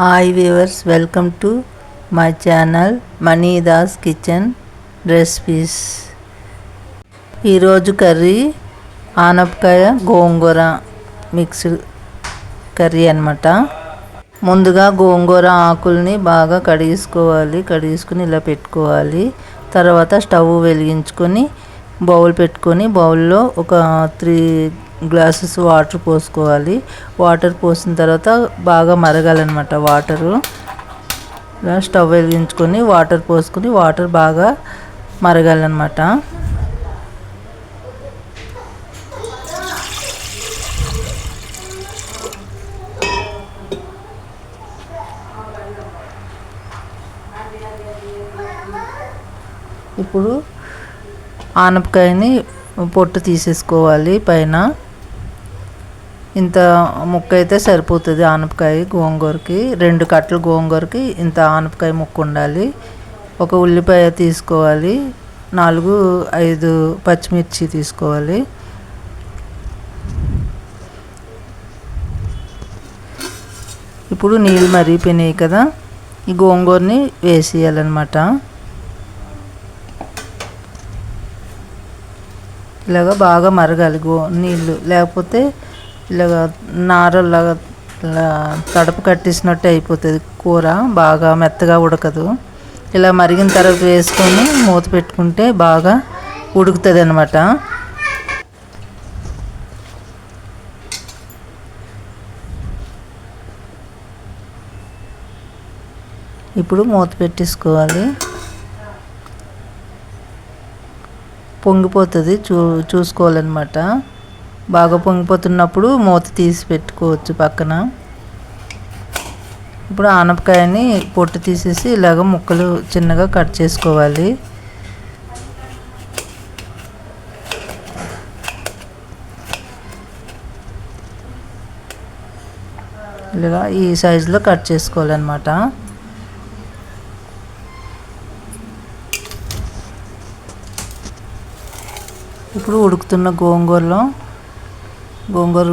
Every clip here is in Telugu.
Hi viewers, welcome to my channel మనీదాస్ కిచెన్ రెసిపీస్. ఈరోజు కర్రీ ఆనపకాయ గోంగూర మిక్స్డ్ కర్రీ అన్నమాట. ముందుగా గోంగూర ఆకుల్ని బాగా కడిగేసుకుని ఇలా పెట్టుకోవాలి. తర్వాత స్టవ్ వెలిగించుకొని బౌల్ పెట్టుకొని బౌల్లో ఒక 3 గ్లాసెస్ వాటర్ పోసుకోవాలి. వాటర్ పోసిన తర్వాత బాగా మరగాలన్నమాట. వాటరు ఇలా స్టవ్ వెలిగించుకొని వాటర్ పోసుకొని వాటర్ బాగా మరగాలన్నమాట. ఇప్పుడు ఆనపకాయని పొట్టు తీసేసుకోవాలి. పైన ఇంత ముక్క అయితే సరిపోతుంది. ఆనపకాయ గోంగూరకి 2 కట్టలు గోంగూరకి ఇంత ఆనపకాయ ముక్క ఉండాలి. ఒక ఉల్లిపాయ తీసుకోవాలి. 4-5 పచ్చిమిర్చి తీసుకోవాలి. ఇప్పుడు నీళ్ళు మరిగిపోయినాయి కదా, ఈ గోంగూరని వేసేయాలన్నమాట. ఇలాగ బాగా మరగాలి నీళ్ళు, లేకపోతే ఇలాగ నారలాగా తడప కట్టేసినట్టు అయిపోతుంది. కూర బాగా మెత్తగా ఉడకదు. ఇలా మరిగిన తర్వాత వేసుకొని మూత పెట్టుకుంటే బాగా ఉడుకుతుంది అన్నమాట. ఇప్పుడు మూత పెట్టేసుకోవాలి. పొంగిపోతుంది, చూసుకోవాలన్నమాట. బాగా పొంగిపోతున్నప్పుడు మూత తీసి పెట్టుకోవచ్చు పక్కన. ఇప్పుడు ఆనపకాయని పొట్టు తీసేసి ఇలాగ ముక్కలు చిన్నగా కట్ చేసుకోవాలి. ఇలాగా ఈ సైజులో కట్ చేసుకోవాలన్నమాట. ఇప్పుడు ఉడుకుతున్న గోంగూర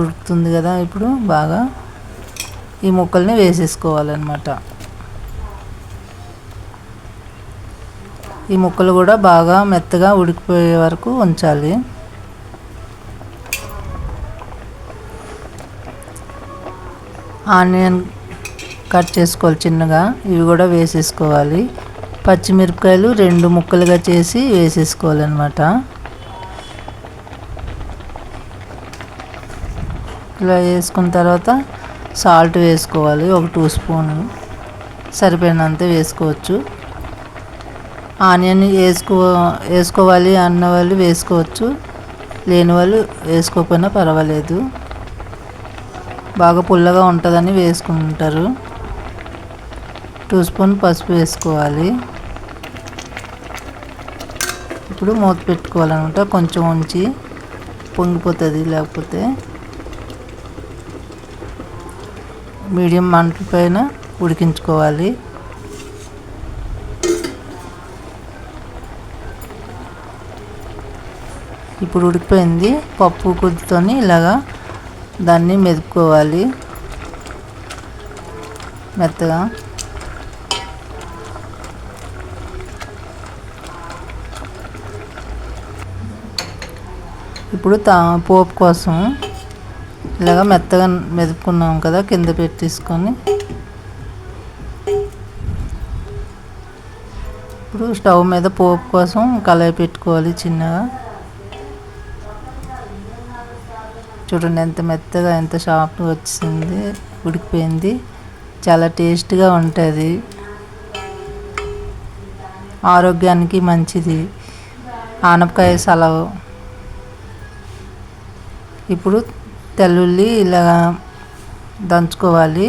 ఉడుకుతుంది కదా, ఇప్పుడు బాగా ఈ ముక్కల్ని వేసేసుకోవాలన్నమాట. ఈ ముక్కలు కూడా బాగా మెత్తగా ఉడికిపోయే వరకు ఉంచాలి. ఆనియన్ కట్ చేసుకోవాలి చిన్నగా, ఇవి కూడా వేసేసుకోవాలి. పచ్చిమిరపకాయలు 2 ముక్కలుగా చేసి వేసేసుకోవాలన్నమాట. ఇలా వేసుకున్న తర్వాత సాల్ట్ వేసుకోవాలి. ఒక 2 స్పూన్లు సరిపోయినంత వేసుకోవచ్చు. ఆనియన్ వేసుకోవాలి అన్న వాళ్ళు వేసుకోవచ్చు, లేని వాళ్ళు వేసుకోకపోయినా పర్వాలేదు. బాగా పుల్లగా ఉంటుందని వేసుకుంటారు. 2 స్పూన్ పసుపు వేసుకోవాలి. ఇప్పుడు మూత పెట్టుకోవాలన్నమాట. కొంచెం ఉంచి పొంగిపోతుంది, లేకపోతే మీడియం మంట పైన ఉడికించుకోవాలి. ఇప్పుడు ఉడికిపోయింది. పప్పు గుత్తితోని ఇలాగా దాన్ని మెదుపుకోవాలి మెత్తగా. ఇప్పుడు పోపు కోసం ఇలాగ మెత్తగా మెదుపుకున్నాం కదా, కింద పెట్టేసుకొని ఇప్పుడు స్టవ్ మీద పోపు కోసం కళాయి పెట్టుకోవాలి చిన్నగా. చూడండి ఎంత మెత్తగా, ఎంత సాఫ్ట్గా వచ్చింది, ఉడికిపోయింది. చాలా టేస్ట్గా ఉంటుంది, ఆరోగ్యానికి మంచిది, ఆనపకాయ సలవ. ఇప్పుడు తెల్లుల్లి ఇలా దంచుకోవాలి.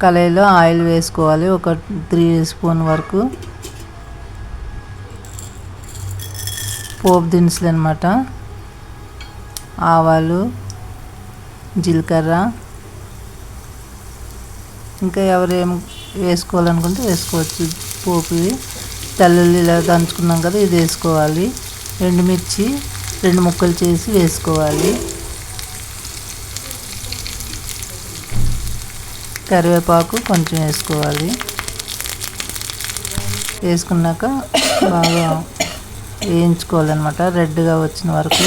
కళాయిలో ఆయిల్ వేసుకోవాలి, ఒక 3 స్పూన్ వరకు. పోపు దినుసులు అన్నమాట. ఆవాలు, జీలకర్ర, ఇంకా ఎవరేం వేసుకోవాలనుకుంటే వేసుకోవచ్చు పోపువి. తెల్లుల్లి ఇలా దంచుకున్నాం కదా, ఇది వేసుకోవాలి. ఎండుమిర్చి 2 ముక్కలు చేసి వేసుకోవాలి. కరివేపాకు కొంచెం వేసుకోవాలి. వేసుకున్నాక బాగా వేయించుకోవాలన్నమాట, రెడ్గా వచ్చిన వరకు.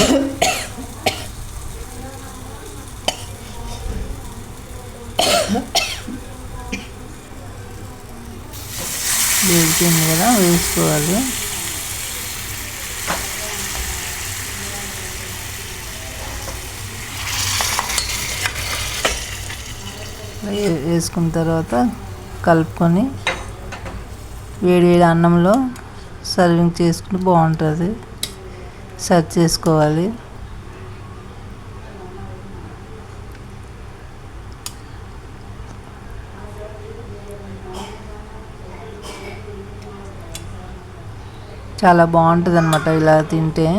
వేగిపోయింది కదా, వేసుకోవాలి. వేసుకున్న తర్వాత కలుపుకొని వేడి వేడి అన్నంలో సర్వింగ్ చేసుకుంటే బాగుంటుంది. సర్వ్ చేసుకోవాలి. చాలా బాగుంటుంది అన్నమాట ఇలా తింటే.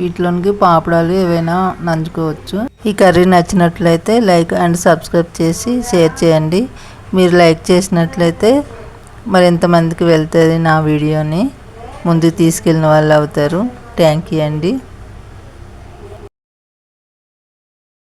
వీటిలోనికి పాపడాలు ఏవైనా నంచుకోవచ్చు. ఈ కర్రీ నచ్చినట్లయితే లైక్ అండ్ సబ్స్క్రైబ్ చేసి షేర్ చేయండి. మీరు లైక్ చేసినట్లయితే మరింతమందికి వెళ్తుంది, నా వీడియోని ముందుకు తీసుకెళ్ళిన వాళ్ళు అవుతారు. థ్యాంక్ యూ అండి.